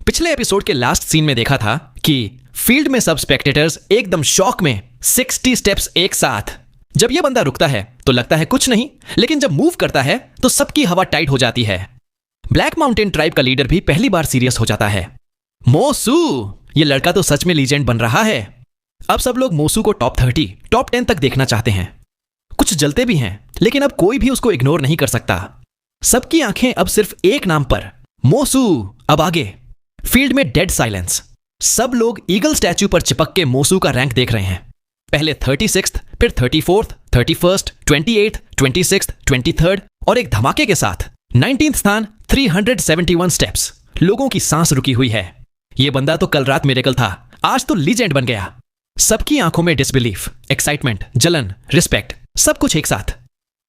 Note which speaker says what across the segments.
Speaker 1: पिछले एपिसोड के last scene में देखा था कि फील्ड में सब स्पेक्टेटर्स एकदम शॉक में 60 स्टेप्स एक साथ। जब यह बंदा रुकता है तो लगता है कुछ नहीं, लेकिन जब मूव करता है तो सबकी हवा टाइट हो जाती है। ब्लैक माउंटेन ट्राइब का लीडर भी पहली बार सीरियस हो जाता है। मोसू, ये लड़का तो सच में लीजेंड बन रहा है। अब सब लोग मोसू को टॉप 30, टॉप 10 तक देखना चाहते हैं। कुछ जलते भी हैं, लेकिन अब कोई भी उसको इग्नोर नहीं कर सकता। सबकी आंखें अब सिर्फ एक नाम पर, मोसू। अब आगे फील्ड में डेड साइलेंस। सब लोग ईगल स्टैच्यू पर चिपक के मोसू का रैंक देख रहे हैं। पहले 36th, फिर 34th, 31st, 28th, 26th, 23rd और एक धमाके के साथ 19th स्थान 371 स्टेप्स। लोगों की सांस रुकी हुई है। ये बंदा तो कल रात मिरेकल था, आज तो लीजेंड बन गया। सबकी आंखों में डिसबिलीफ, एक्साइटमेंट, जलन, रिस्पेक्ट, सब कुछ एक साथ।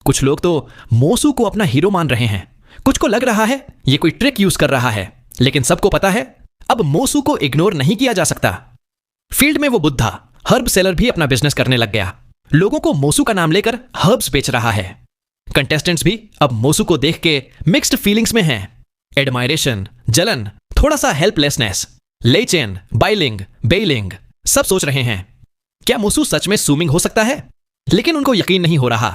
Speaker 1: कुछ लोग तो मोसू को अपना हीरो मान रहे हैं, कुछ को लग रहा है ये कोई ट्रिक यूज कर रहा है, लेकिन सबको पता है अब मोसू को इग्नोर नहीं किया जा सकता। फील्ड में वो बुद्धा हर्ब सेलर भी अपना बिजनेस करने लग गया। लोगों को मोसू का नाम लेकर हर्ब्स बेच रहा है। कंटेस्टेंट्स भी अब मोसू को देख के मिक्स्ड फीलिंग्स में हैं। एडमायरेशन, जलन, थोड़ा सा हेल्पलेसनेस, लेचेन, बाइलिंग, बेलिंग, सब सोच रहे हैं क्या मोसू सच में सूमिंग हो सकता है, लेकिन उनको यकीन नहीं हो रहा।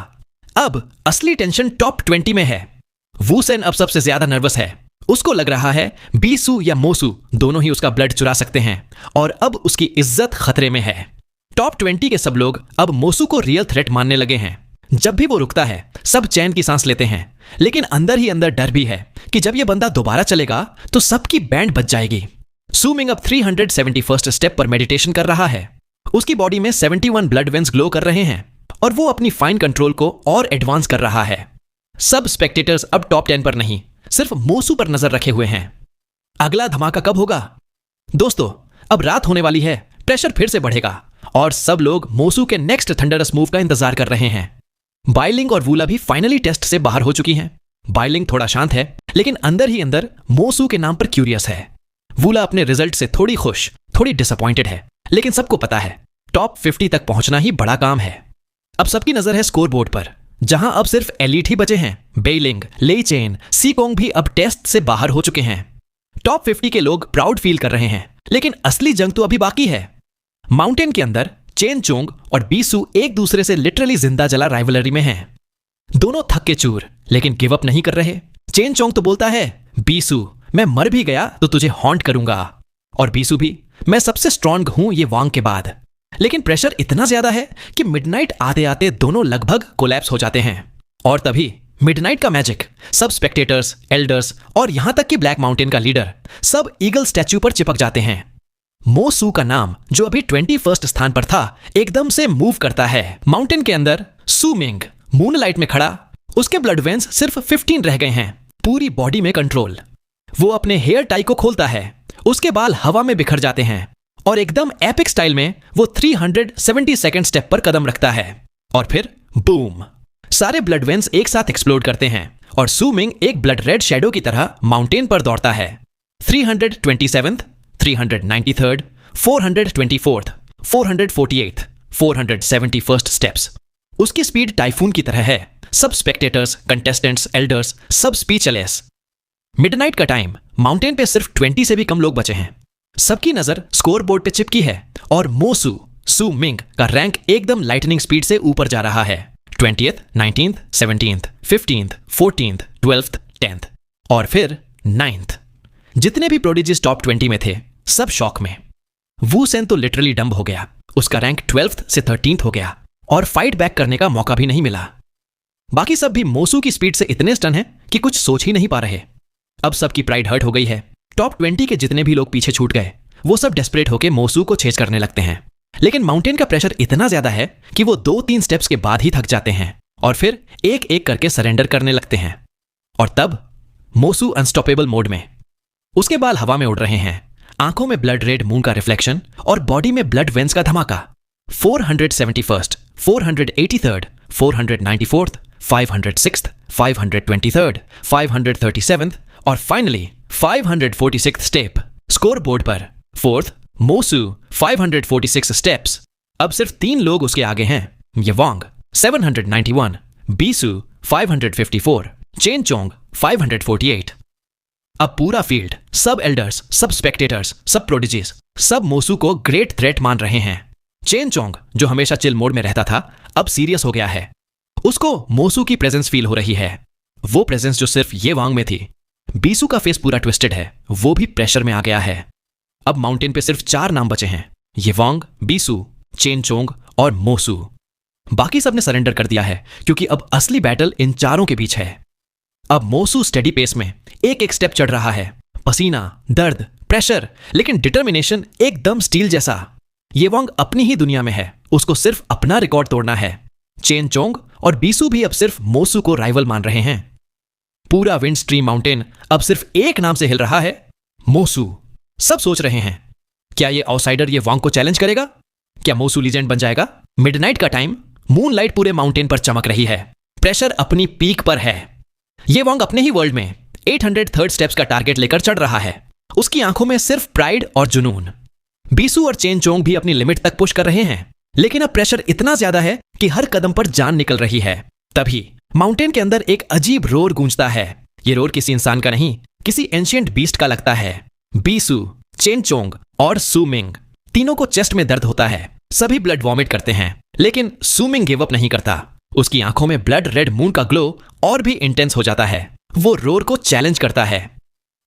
Speaker 1: अब असली टेंशन टॉप 20 में है। वूसेन अब सबसे ज्यादा नर्वस है। उसको लग रहा है बीसू या मोसू दोनों ही उसका ब्लड चुरा सकते हैं और अब उसकी इज्जत खतरे में है। टॉप 20 के सब लोग अब मोसू को रियल थ्रेट मानने लगे हैं। जब भी वो रुकता है सब चैन की सांस लेते हैं, लेकिन अंदर ही अंदर डर भी है कि जब यह बंदा दोबारा चलेगा तो सबकी बैंड बज जाएगी। सूमिंग अब 371st स्टेप पर मेडिटेशन कर रहा है। उसकी बॉडी में 71 ब्लड वेन्स ग्लो कर रहे हैं और वो अपनी फाइन कंट्रोल को और एडवांस कर रहा है। सब स्पेक्टेटर्स अब टॉप 10 पर नहीं, सिर्फ मोसू पर नजर रखे हुए हैं। अगला धमाका कब होगा? दोस्तों, अब रात होने वाली है, प्रेशर फिर से बढ़ेगा और सब लोग मोसू के नेक्स्ट थंडरस मूव का इंतजार कर रहे हैं। बाइलिंग और वूला भी फाइनली टेस्ट से बाहर हो चुकी हैं। बाइलिंग थोड़ा शांत है, लेकिन अंदर ही अंदर मोसू के नाम पर क्यूरियस है। वूला अपने रिजल्ट से थोड़ी खुश, थोड़ी डिसअपॉइंटेड है, लेकिन सबको पता है टॉप 50 तक पहुंचना ही बड़ा काम है। अब सबकी नजर है स्कोर बोर्ड पर, जहां अब सिर्फ एलीट ही बचे हैं। बेलिंग, लेचेन, सीकोंग भी अब टेस्ट से बाहर हो चुके हैं। टॉप 50 के लोग प्राउड फील कर रहे हैं, लेकिन असली जंग तो अभी बाकी है। माउंटेन के अंदर चेन चोंग और बीसू एक दूसरे से लिटरली जिंदा जला राइवलरी में हैं। दोनों थक के चूर, लेकिन गिव अप नहीं कर रहे। चेन चोंग तो बोलता है, बीसू मैं मर भी गया तो तुझे हॉन्ट करूंगा, और बीसू भी, मैं सबसे स्ट्रांग हूं ये वांग के बाद। लेकिन प्रेशर इतना ज्यादा है कि मिडनाइट आते आते दोनों लगभग कोलैप्स हो जाते हैं। और तभी मिडनाइट का मैजिक, सब स्पेक्टेटर्स, एल्डर्स और यहां तक कि ब्लैक माउंटेन का लीडर सब ईगल स्टैच्यू पर चिपक जाते हैं। मोसू का नाम, जो अभी 21st स्थान पर था, एकदम से मूव करता है। माउंटेन के अंदर सूमिंग मूनलाइट में खड़ा, उसके ब्लड वेन्स सिर्फ 15 रह गए हैं। पूरी बॉडी में कंट्रोल। वो अपने हेयर टाई को खोलता है, उसके बाल हवा में बिखर जाते हैं और एकदम एपिक स्टाइल में वो 372nd स्टेप पर कदम रखता है। और फिर बूम, सारे ब्लड वेन्स एक साथ एक्सप्लोड करते हैं और सूमिंग एक ब्लड रेड शैडो की तरह माउंटेन पर दौड़ता है। 327th, 393rd, 424th, 448th, 471st steps. उसकी स्पीड टाइफून की तरह है। सब स्पेक्टेटर्स, कंटेस्टेंट्स, एल्डर्स सब स्पीचलेस। मिडनाइट का टाइम, माउंटेन पे सिर्फ 20 से भी कम लोग बचे हैं। सबकी नजर स्कोर बोर्ड पे चिपकी है और मोसू सू मिंग का रैंक एकदम लाइटनिंग स्पीड से ऊपर जा रहा है। 20th, 19th, 17th, 15th, 14th, 12th, 10th और फिर 9th। जितने भी प्रोडिजीज टॉप 20 में थे सब शॉक में। वूसेन तो लिटरली डंब हो गया। उसका रैंक 12th से 13th हो गया और फाइट बैक करने का मौका भी नहीं मिला। बाकी सब भी मोसू की स्पीड से इतने स्टन हैं कि कुछ सोच ही नहीं पा रहे। अब सबकी प्राइड हर्ट हो गई है। टॉप 20 के जितने भी लोग पीछे छूट गए, वो सब डेस्परेट होकर मोसू को चेज करने लगते हैं। लेकिन माउंटेन का प्रेशर इतना ज्यादा है कि वो 2-3 स्टेप्स के बाद ही थक जाते हैं और फिर एक एक करके सरेंडर करने लगते हैं। और तब मोसू अनस्टॉपेबल मोड में, उसके बाल हवा में उड़ रहे हैं, आंखों में ब्लड रेड मून का रिफ्लेक्शन और बॉडी में ब्लड वेन्स का धमाका। 471st, 483rd, 494th, 506th, 523rd, 537th और finally 546th step. Score board पर फोर्थ मोसू 546 स्टेप्स। अब सिर्फ 3 लोग उसके आगे हैं। ये वांग 791, बीसू 554, चेन चोंग 548। अब पूरा फील्ड, सब एल्डर्स, सब स्पेक्टेटर्स, सब प्रोडिजीज, सब मोसू को ग्रेट थ्रेट मान रहे हैं। चेन चोंग, जो हमेशा चिल मोड में रहता था, अब सीरियस हो गया है। उसको मोसू की प्रेजेंस फील हो रही है, वो प्रेजेंस जो सिर्फ ये वांग में थी। बीसू का फेस पूरा ट्विस्टेड है, वो भी प्रेशर में आ गया है। अब माउंटेन पे सिर्फ 4 नाम बचे हैं, ये वांग, बीसू, चेन चोंग और मोसू। बाकी सबने सरेंडर कर दिया है क्योंकि अब असली बैटल इन चारों के बीच है। अब मोसू स्टेडी पेस में एक एक स्टेप चढ़ रहा है, पसीना, दर्द, प्रेशर, लेकिन डिटर्मिनेशन एकदम स्टील जैसा। ये वांग अपनी ही दुनिया में है, उसको सिर्फ अपना रिकॉर्ड तोड़ना है। चेन चोंग और बीसू भी अब सिर्फ मोसू को राइवल मान रहे हैं। पूरा विंड स्ट्रीम माउंटेन अब सिर्फ एक नाम से हिल रहा है, मोसू। सब सोच रहे हैं, क्या ये आउटसाइडर ये वांग को चैलेंज करेगा? क्या मोसू लीजेंड बन जाएगा? मिडनाइट का टाइम, मूनलाइट पूरे माउंटेन पर चमक रही है, प्रेशर अपनी पीक पर है। ये वांग अपने ही वर्ल्ड में 803 स्टेप्स का टारगेट लेकर चढ़ रहा है। उसकी आंखों में सिर्फ प्राइड और जुनून। बीसू और चेन चोंग भी अपनी लिमिट तक पुश कर रहे हैं, लेकिन अब प्रेशर इतना ज्यादा है कि हर कदम पर जान निकल रही है। तभी माउंटेन के अंदर एक अजीब रोर गूंजता है। ये रोर किसी इंसान का नहीं, किसी एंशिएंट बीस्ट का लगता है। बीसू, चेन चोंग और सूमिंग तीनों को चेस्ट में दर्द होता है। सभी ब्लड वॉमिट करते हैं, लेकिन सूमिंग गिव अप नहीं करता। उसकी आंखों में ब्लड रेड मून का ग्लो और भी इंटेंस हो जाता है। वो रोर को चैलेंज करता है।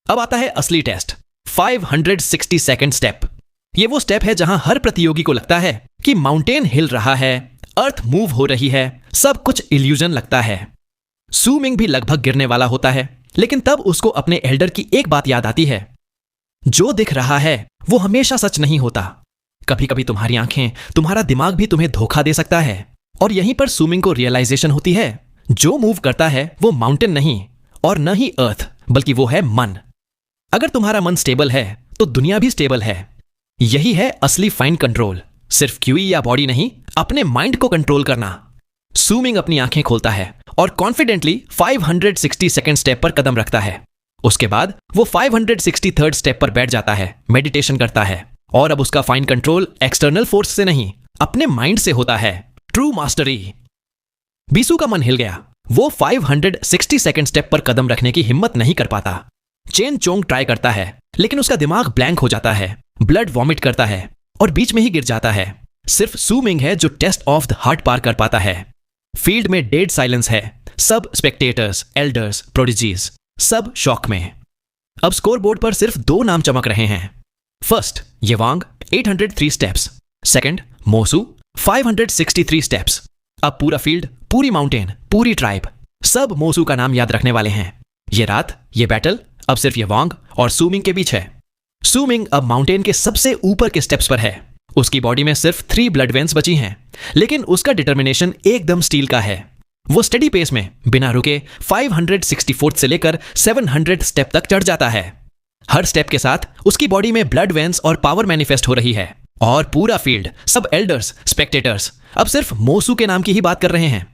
Speaker 1: अब आता है असली टेस्ट, 562nd स्टेप। ये वो स्टेप है जहां हर प्रतियोगी को लगता है कि माउंटेन हिल रहा है, अर्थ मूव हो रही है, सब कुछ इल्यूजन लगता है। सूमिंग भी लगभग गिरने वाला होता है, लेकिन तब उसको अपने एल्डर की एक बात याद आती है, जो दिख रहा है वो हमेशा सच नहीं होता। कभी कभी तुम्हारी आंखें, तुम्हारा दिमाग भी तुम्हें धोखा दे सकता है। और यहीं पर सूमिंग को रियलाइजेशन होती है, जो मूव करता है वो माउंटेन नहीं और न ही अर्थ, बल्कि वो है मन। अगर तुम्हारा मन स्टेबल है तो दुनिया भी स्टेबल है। यही है असली फाइन कंट्रोल, सिर्फ क्यूई या बॉडी नहीं, अपने माइंड को कंट्रोल करना। सूमिंग अपनी आंखें खोलता है और कॉन्फिडेंटली 562nd स्टेप पर कदम रखता है। उसके बाद वो 563rd स्टेप पर बैठ जाता है, मेडिटेशन करता है। और अब उसका फाइन कंट्रोल एक्सटर्नल फोर्स से नहीं, अपने माइंड से होता है। True mastery. बीसू का मन हिल गया, वो 562nd स्टेप पर कदम रखने की हिम्मत नहीं कर पाता। चेन चोंग ट्राई करता है, लेकिन उसका दिमाग ब्लैंक हो जाता है, ब्लड वॉमिट करता है और बीच में ही गिर जाता है। सिर्फ सूमिंग है जो टेस्ट ऑफ द हार्ट पार कर पाता है। फील्ड में डेड साइलेंस है, सब स्पेक्टेटर्स, एल्डर्स, प्रोडिजीज सब शॉक में। अब स्कोर बोर्ड पर सिर्फ 2 नाम चमक रहे हैं। First Yewong, 803 steps. Second Mosu, 563 steps. अब पूरा फील्ड, पूरी माउंटेन, पूरी ट्राइब, सब मोसू का नाम याद रखने वाले हैं। ये रात, ये बैटल अब सिर्फ ये वांग और सूमिंग के बीच है। सूमिंग अब माउंटेन के सबसे ऊपर के स्टेप्स पर है। उसकी बॉडी में सिर्फ 3 ब्लड वेन्स बची हैं, लेकिन उसका डिटर्मिनेशन एकदम स्टील का है। वो स्टेडी पेस में बिना रुके 564 से लेकर 700 स्टेप तक चढ़ जाता है। हर स्टेप के साथ उसकी बॉडी में ब्लड वेन्स और पावर मैनिफेस्ट हो रही है। और पूरा फील्ड, सब एल्डर्स, स्पेक्टेटर्स अब सिर्फ मोसू के नाम की ही बात कर रहे हैं।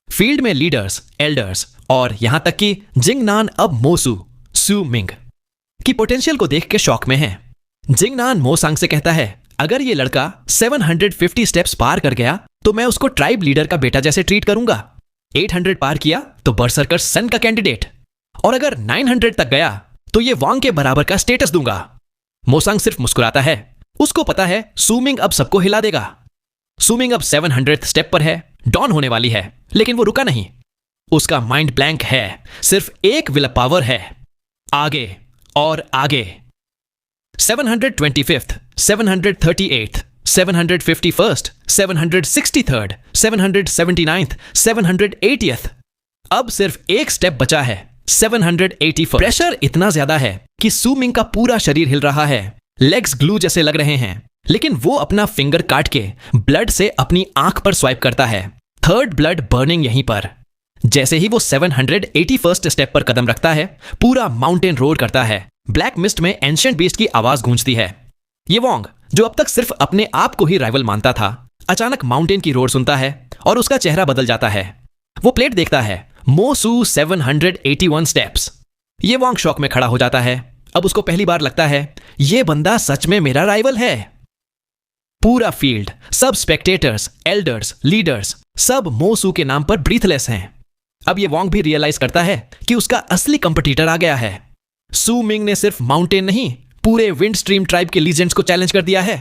Speaker 1: फील्ड में लीडर्स, एल्डर्स और यहां तक कि जिंगनान अब मोसू, सूमिंग की पोटेंशियल को देख के शॉक में है। जिंगनान मोसांग से कहता है, अगर ये लड़का 750 स्टेप्स पार कर गया तो मैं उसको ट्राइब लीडर का बेटा जैसे ट्रीट करूंगा। 800 पार किया तो बरसरकर सन का कैंडिडेट, और अगर 900 तक गया तो ये वांग के बराबर का स्टेटस दूंगा। मोसांग सिर्फ मुस्कुराता है, उसको पता है सूमिंग अब सबको हिला देगा। सूमिंग अब 700th स्टेप पर है, डॉन होने वाली है, लेकिन वो रुका नहीं। उसका माइंड ब्लैंक है, सिर्फ एक विल पावर है, आगे और आगे। 725th, 738th, 751st, 763rd, 779th, 780th। अब सिर्फ एक स्टेप बचा है, 781st। प्रेशर इतना ज्यादा है कि सूमिंग का पूरा शरीर हिल रहा है, लेग्स ग्लू जैसे लग रहे हैं, लेकिन वो अपना फिंगर काट के ब्लड से अपनी आंख पर स्वाइप करता है। 3rd ब्लड बर्निंग यहीं पर। जैसे ही वो 781st स्टेप पर कदम रखता है, पूरा माउंटेन रोर करता है। ब्लैक मिस्ट में एंशिएंट बीस्ट की आवाज गूंजती है। ये वांग, जो अब तक सिर्फ अपने आप को ही राइवल मानता था, अचानक माउंटेन की रोर सुनता है और उसका चेहरा बदल जाता है। वो प्लेट देखता है, मोसू 781 स्टेप्स। ये वांग शॉक में खड़ा हो जाता है। अब उसको पहली बार लगता है ये बंदा सच में मेरा राइवल है। पूरा फील्ड, सब स्पेक्टेटर्स, एल्डर्स, लीडर्स सब मोसू के नाम पर ब्रीथलेस हैं। अब ये वांग भी रियलाइज करता है कि उसका असली कंपटीटर आ गया है। सू मिंग ने सिर्फ माउंटेन नहीं, पूरे विंड स्ट्रीम ट्राइब के लीजेंड्स को चैलेंज कर दिया है।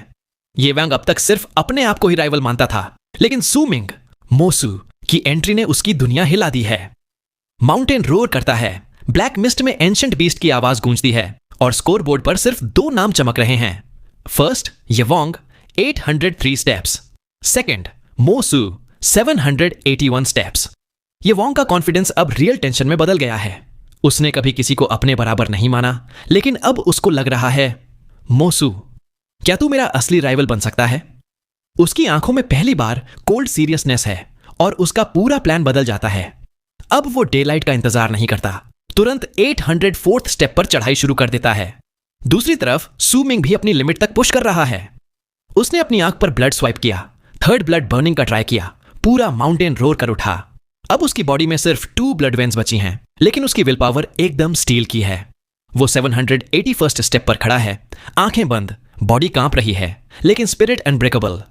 Speaker 1: ये वांग अब तक सिर्फ अपने आप को ही राइवल मानता था, लेकिन सू मिंग, मोसू की एंट्री ने उसकी दुनिया हिला दी है। माउंटेन रोर करता है, ब्लैक मिस्ट में एंशिएंट बीस्ट की आवाज गूंजती है और स्कोर बोर्ड पर सिर्फ 2 नाम चमक रहे हैं। First Yewong 803 steps, second Mosu 781 steps. Yewong का कॉन्फिडेंस अब रियल टेंशन में बदल गया है। उसने कभी किसी को अपने बराबर नहीं माना, लेकिन अब उसको लग रहा है, मोसू, क्या तू मेरा असली राइवल बन सकता है? उसकी आंखों में पहली बार कोल्ड सीरियसनेस है और उसका पूरा प्लान बदल जाता है। अब वो डे लाइट का इंतजार नहीं करता, तुरंत 804th स्टेप पर चढ़ाई शुरू कर देता है। दूसरी तरफ सू मिंग भी अपनी लिमिट तक पुश कर रहा है। उसने अपनी आंख पर ब्लड स्वाइप किया, थर्ड ब्लड बर्निंग का ट्राई किया, पूरा माउंटेन रोर कर उठा। अब उसकी बॉडी में सिर्फ 2 ब्लड वेन्स बची हैं, लेकिन उसकी विल पावर एकदम स्टील की है। वो 781st स्टेप पर खड़ा है, आंखें बंद, बॉडी कांप रही है, लेकिन स्पिरिट अनब्रेकेबल।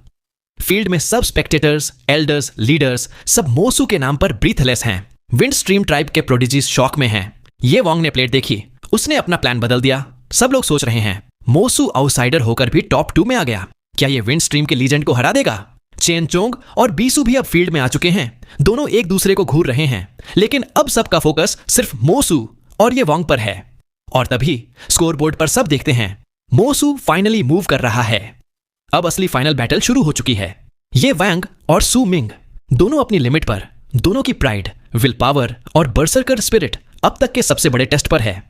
Speaker 1: फील्ड में सब स्पेक्टेटर्स, एल्डर्स, लीडर्स सब मोसू के नाम पर ब्रीथलेस हैं। विंड स्ट्रीम ट्राइब के प्रोडिजीज शॉक में हैं। ये वोंग ने प्लेट देखी, उसने अपना प्लान बदल दिया। सब लोग सोच रहे हैं, मोसू आउटसाइडर होकर भी टॉप 2 में आ गया, क्या ये विंड स्ट्रीम के लीजेंड को हरा देगा? चेन चोंग और बीसू भी अब फील्ड में आ चुके हैं। दोनों एक दूसरे को घूर रहे हैं, लेकिन अब सबका फोकस सिर्फ मोसू और ये वोंग पर है। और तभी स्कोर बोर्ड पर सब देखते हैं, मोसू फाइनली मूव कर रहा है। अब असली फाइनल बैटल शुरू हो चुकी है। ये वांग और सू मिंग दोनों अपनी लिमिट पर, दोनों की प्राइड, विल पावर और बर्सरकर स्पिरिट अब तक के सबसे बड़े टेस्ट पर है।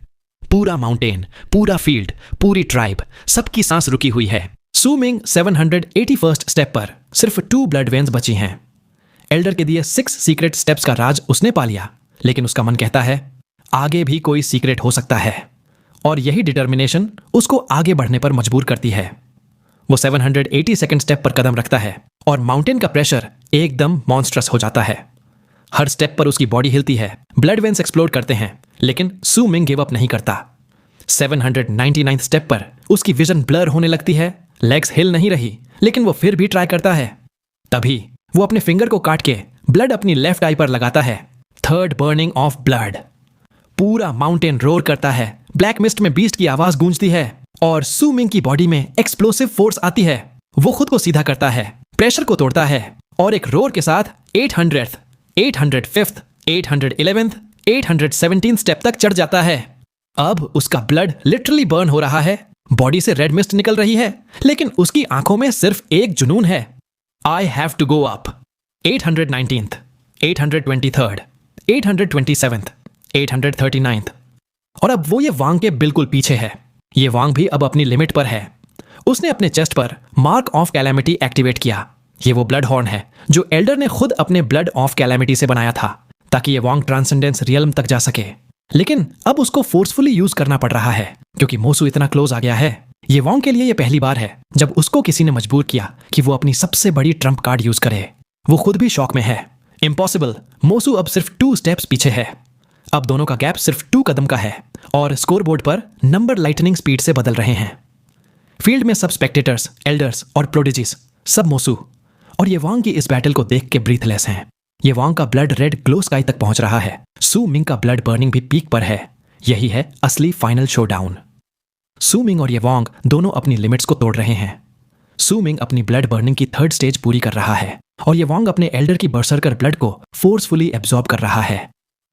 Speaker 1: पूरा माउंटेन, पूरा फील्ड, पूरी ट्राइब, सबकी सांस रुकी हुई है। सू मिंग 781st स्टेप पर सिर्फ 2 ब्लड वेन्स बची हैं। एल्डर के दिए 6 सीक्रेट स्टेप्स का राज उसने पा लिया, लेकिन उसका मन कहता है आगे भी कोई सीक्रेट हो सकता है, और यही डिटर्मिनेशन उसको आगे बढ़ने पर मजबूर करती है। वो 782nd स्टेप पर कदम रखता है और माउंटेन का प्रेशर एकदम मॉन्स्ट्रस हो जाता है। हर स्टेप पर उसकी बॉडी हिलती है, ब्लड वेन्स एक्सप्लोड करते हैं, लेकिन सू मिंग गिव अप नहीं करता। 799th स्टेप पर उसकी विजन ब्लर होने लगती है, लेग्स हिल नहीं रही, लेकिन वो फिर भी ट्राई करता है। तभी वो अपने फिंगर को काट के ब्लड अपनी लेफ्ट आई पर लगाता है। Third burning off blood. पूरा माउंटेन रोर करता है, ब्लैक मिस्ट में बीस्ट की आवाज गूंजती है और सू मिंग की बॉडी में एक्सप्लोसिव फोर्स आती है। वो खुद को सीधा करता है, प्रेशर को तोड़ता है और एक रोर के साथ 800th, 805th, 811th, 817th step तक चढ़ जाता है। अब उसका ब्लड लिटरली बर्न हो रहा है, बॉडी से रेड मिस्ट निकल रही है, लेकिन उसकी आंखों में सिर्फ एक जुनून है, I have to go up. 819th, 823rd, 827th, 839th। और अब वो ये वांग के बिल्कुल पीछे है। ये वांग भी अब अपनी लिमिट पर है। उसने अपने चेस्ट पर मार्क ऑफ कैलेमिटी एक्टिवेट किया। ये वो ब्लड हॉर्न है जो एल्डर ने खुद अपने ब्लड ऑफ कैलेमिटी से बनाया था, ताकि ये वांग ट्रांसेंडेंस रियल्म तक जा सके। लेकिन अब उसको फोर्सफुली यूज करना पड़ रहा है, क्योंकि मोसू इतना क्लोज आ गया है। ये वांग के लिए ये पहली बार है जब उसको किसी ने मजबूर किया कि वो अपनी सबसे बड़ी ट्रम्प कार्ड यूज करे। वो खुद भी शॉक में है। इम्पॉसिबल, मोसू अब सिर्फ 2 स्टेप्स पीछे है। अब दोनों का गैप सिर्फ 2 कदम का है और स्कोरबोर्ड पर नंबर लाइटनिंग स्पीड से बदल रहे हैं। फील्ड में सब स्पेक्टेटर्स, एल्डर्स और प्रोडिजीज सब मोसू और ये वांग की इस बैटल को देख के ब्रीथलेस हैं। ये वांग का ब्लड रेड ग्लो स्काई तक पहुंच रहा है। सू मिंग का ब्लड बर्निंग भी पीक पर है। यही है असली फाइनल शोडाउन। सू मिंग और ये वांग दोनों अपनी लिमिट्स को तोड़ रहे हैं। सू मिंग अपनी ब्लड बर्निंग की 3rd स्टेज पूरी कर रहा है और ये वांग अपने एल्डर की बर्सरकर ब्लड को फोर्सफुली एब्जॉर्ब कर रहा है।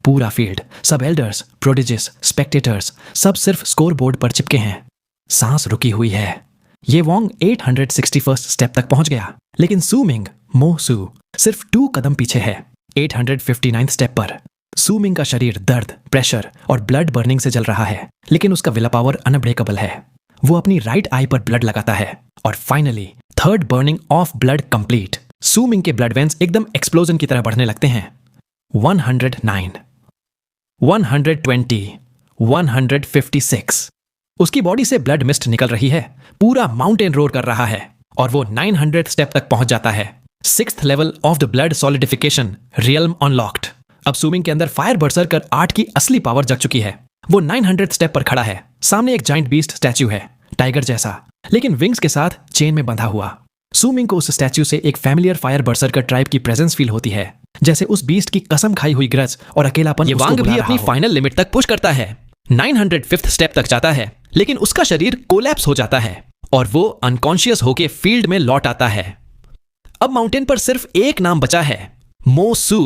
Speaker 1: पूरा फील्ड, सब एल्डर्स, प्रोडिजिस, स्पेक्टेटर्स सब सिर्फ स्कोर बोर्ड पर चिपके हैं। सांस रुकी हुई है। ये वांग 861st स्टेप तक पहुंच गया, लेकिन सू मिंग, मोसू सिर्फ 2 कदम पीछे है। 859th स्टेप पर सू मिंग का शरीर दर्द, प्रेशर और ब्लड बर्निंग से जल रहा है, लेकिन उसका विल पावर अनब्रेकेबल है। वो अपनी राइट आई पर ब्लड लगाता है और finally 3rd burning off blood complete. Su Ming के ब्लड वेन्स एकदम एक्सप्लोजन की तरह बढ़ने लगते हैं। 109, 120, 156। उसकी बॉडी से ब्लड मिस्ट निकल रही है। पूरा माउंटेन रोर कर रहा है और वो 900th स्टेप तक पहुंच जाता है। 6th level of the blood solidification realm unlocked. अब सू मिंग के अंदर फायर बर्सरकर 8 की असली पावर जग चुकी है। वो 900th स्टेप पर खड़ा है। सामने एक जाइंट बीस्ट स्टैच्यू है, टाइगर जैसा, लेकिन विंग्स के साथ चेन में बंधा हुआ। सू मिंग को उस स्टैच्यू से एक फैमिलियर फायर बर्सरकर ट्राइब की प्रेजेंस फील होती है, जैसे उस बीस्ट की कसम खाई हुई ग्रज और अकेलापन। ये वांग भी अपनी फाइनल लिमिट तक पुश करता है। 905th स्टेप तक जाता है, लेकिन उसका शरीर कोलैप्स हो जाता है और वो अनकॉन्शियस होके फील्ड में लौट आता है। अब माउंटेन पर सिर्फ एक नाम बचा है, मो सू।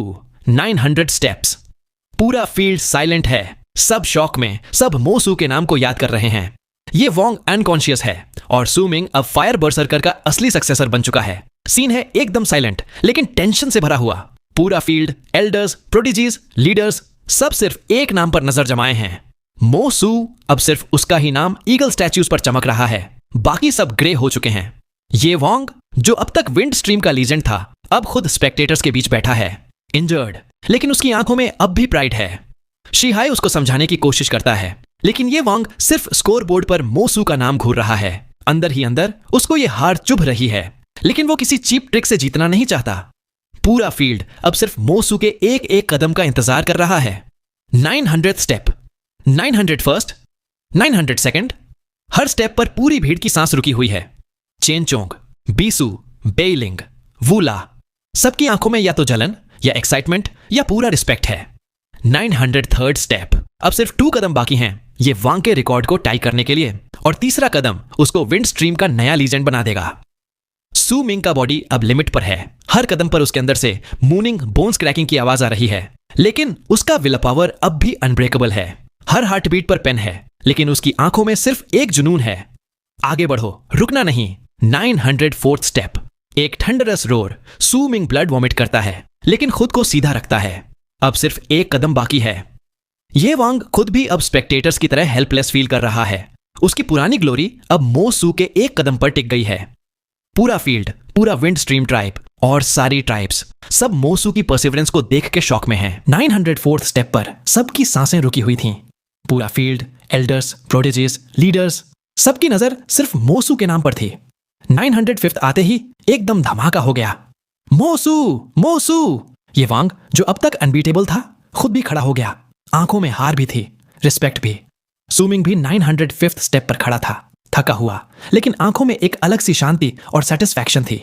Speaker 1: 900 स्टेप्स। पूरा फील्ड साइलेंट है, सब शॉक में, सब मो सू के नाम को याद कर रहे हैं। ये वोंग अनकॉन्शियस है और सू मिंग अब फायर बर्सर्कर का असली सक्सेसर बन चुका है। सीन है एकदम साइलेंट लेकिन टेंशन से भरा हुआ। पूरा फील्ड, एल्डर्स, प्रोडिजीज, लीडर्स सब सिर्फ एक नाम पर नजर जमाए हैं, मो सू। अब सिर्फ उसका ही नाम ईगल स्टैच्यूज पर चमक रहा है, बाकी सब ग्रे हो चुके हैं। ये वोंग जो अब तक विंड स्ट्रीम का लीजेंड था, अब खुद स्पेक्टेटर्स के बीच बैठा है, इंजर्ड, लेकिन उसकी आंखों में अब भी प्राइड है। शिहाई उसको समझाने की कोशिश करता है, लेकिन ये वोंग सिर्फ स्कोर बोर्ड पर मो सू का नाम घूर रहा है। अंदर ही अंदर उसको ये हार चुभ रही है, लेकिन वो किसी चीप ट्रिक से जीतना नहीं चाहता। पूरा फील्ड अब सिर्फ मो सू के एक एक कदम का इंतजार कर रहा है। 900th step, 901st, 902nd। हर स्टेप पर पूरी भीड़ की सांस रुकी हुई है। चेनचोंग, बीसू, बेइलिंग, वूला, सबकी आंखों में या तो जलन या एक्साइटमेंट या पूरा रिस्पेक्ट है। 903rd step. अब सिर्फ 2 कदम बाकी हैं ये वांग के रिकॉर्ड को टाई करने के लिए, और तीसरा कदम उसको विंड स्ट्रीम का नया लीजेंड बना देगा। सू मिंग का बॉडी अब लिमिट पर है। हर कदम पर उसके अंदर से मूनिंग, बोन्स क्रैकिंग की आवाज आ रही है, लेकिन उसका विल पावर अब भी अनब्रेकेबल है। हर हार्ट बीट पर पेन है, लेकिन उसकी आंखों में सिर्फ एक जुनून है, आगे बढ़ो, रुकना नहीं। 904th step. एक थंडरस रोर। सू मिंग ब्लड वॉमिट करता है, लेकिन खुद को सीधा रखता है। अब सिर्फ एक कदम बाकी है। ये वांग खुद भी अब स्पेक्टेटर्स की तरह हेल्पलेस फील कर रहा है। उसकी पुरानी ग्लोरी अब मो सू के एक कदम पर टिक गई है। पूरा फील्ड, पूरा विंड स्ट्रीम ट्राइब और सारी ट्राइब्स सब मो सू की परसिवरेंस को देख के शॉक में हैं। 904th स्टेप पर सबकी सांसें रुकी हुई थीं। पूरा फील्ड, एल्डर्स, प्रोडिजीज, लीडर्स सबकी नजर सिर्फ मो सू के नाम पर थी। 905th आते ही एकदम धमाका हो गया। मो सू, मो सू। ये वांग जो अब तक अनबीटेबल था, खुद भी खड़ा हो गया। आंखों में हार भी थी, रिस्पेक्ट भी। सू मिंग भी 905th स्टेप पर खड़ा था, थका हुआ, लेकिन आंखों में एक अलग सी शांति और सेटिस्फैक्शन थी।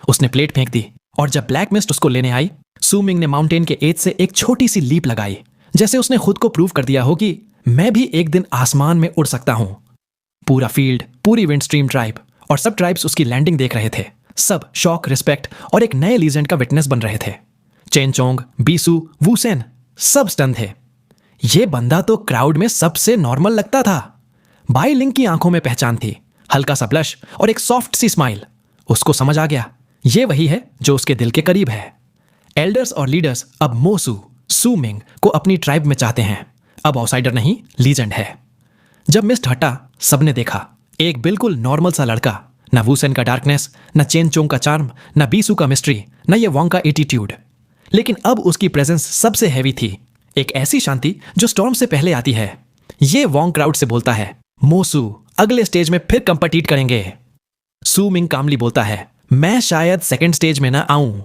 Speaker 1: उसने प्लेट फेंक दी और जब ब्लैक मिस्ट उसको लेने आई, सू मिंग ने माउंटेन के एज से एक छोटी सी लीप लगाई, जैसे उसने खुद को प्रूव कर दिया हो कि मैं भी एक दिन आसमान में उड़ सकता हूं। पूरा फील्ड, पूरी विंड स्ट्रीम ट्राइब और सब ट्राइब्स उसकी लैंडिंग देख रहे थे। सब शॉक, रिस्पेक्ट और एक नए लीजेंड का विटनेस बन रहे थे। चेनचोंग, बीसू, वूसेन सब स्टन थे। ये बंदा तो क्राउड में सबसे नॉर्मल लगता था। बाई लिंग की आंखों में पहचान थी, हल्का सा ब्लश और एक सॉफ्ट सी स्माइल। उसको समझ आ गया, ये वही है जो उसके दिल के करीब है। एल्डर्स और लीडर्स अब मो सू मिंग को अपनी ट्राइब में चाहते हैं। अब आउटसाइडर नहीं, लीजेंड है। जब मिस्ट हटा, सबने देखा एक बिल्कुल नॉर्मल सा लड़का। न वूसेन का डार्कनेस, न चेनचोंग का चार्म, न बीसू का मिस्ट्री, न ये वोंग का एटीट्यूड। लेकिन अब उसकी प्रेजेंस सबसे हैवी थी, एक ऐसी शांति जो स्टॉर्म से पहले आती है। ये वोंग क्राउड से बोलता है, मोसू अगले स्टेज में फिर कंपीट करेंगे। सू मिंग कामली बोलता है, मैं शायद सेकंड स्टेज में ना आऊं।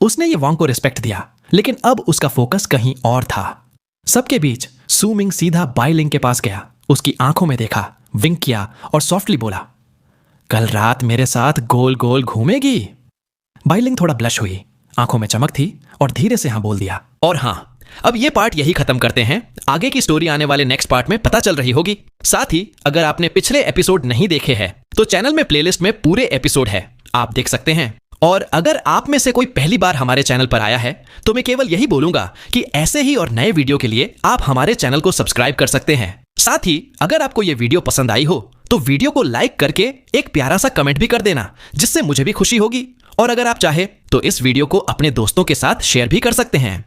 Speaker 1: उसने ये वोंग को रिस्पेक्ट दिया, लेकिन अब उसका फोकस कहीं और था। सबके बीच सू मिंग सीधा बाई लिंग के पास गया, उसकी आंखों में देखा, विंक किया और सॉफ्टली बोला, कल रात मेरे साथ गोल गोल घूमेगी। बाई लिंग थोड़ा ब्लश हुई, आंखों में चमक थी और धीरे से हाँ बोल दिया। और हाँ, अब ये पार्ट यही खत्म करते हैं। आगे की स्टोरी आने वाले नेक्स्ट पार्ट में पता चल रही होगी। साथ ही अगर आपने पिछले एपिसोड नहीं देखे हैं तो चैनल में प्लेलिस्ट में पूरे एपिसोड है, आप देख सकते हैं। और अगर आप में से कोई पहली बार हमारे चैनल पर आया है तो मैं केवल यही बोलूंगा कि ऐसे ही और नए वीडियो के लिए आप हमारे चैनल को सब्सक्राइब कर सकते हैं। साथ ही अगर आपको ये वीडियो पसंद आई हो तो वीडियो को लाइक करके एक प्यारा सा कमेंट भी कर देना, जिससे मुझे भी खुशी होगी। और अगर आप चाहे तो इस वीडियो को अपने दोस्तों के साथ शेयर भी कर सकते हैं।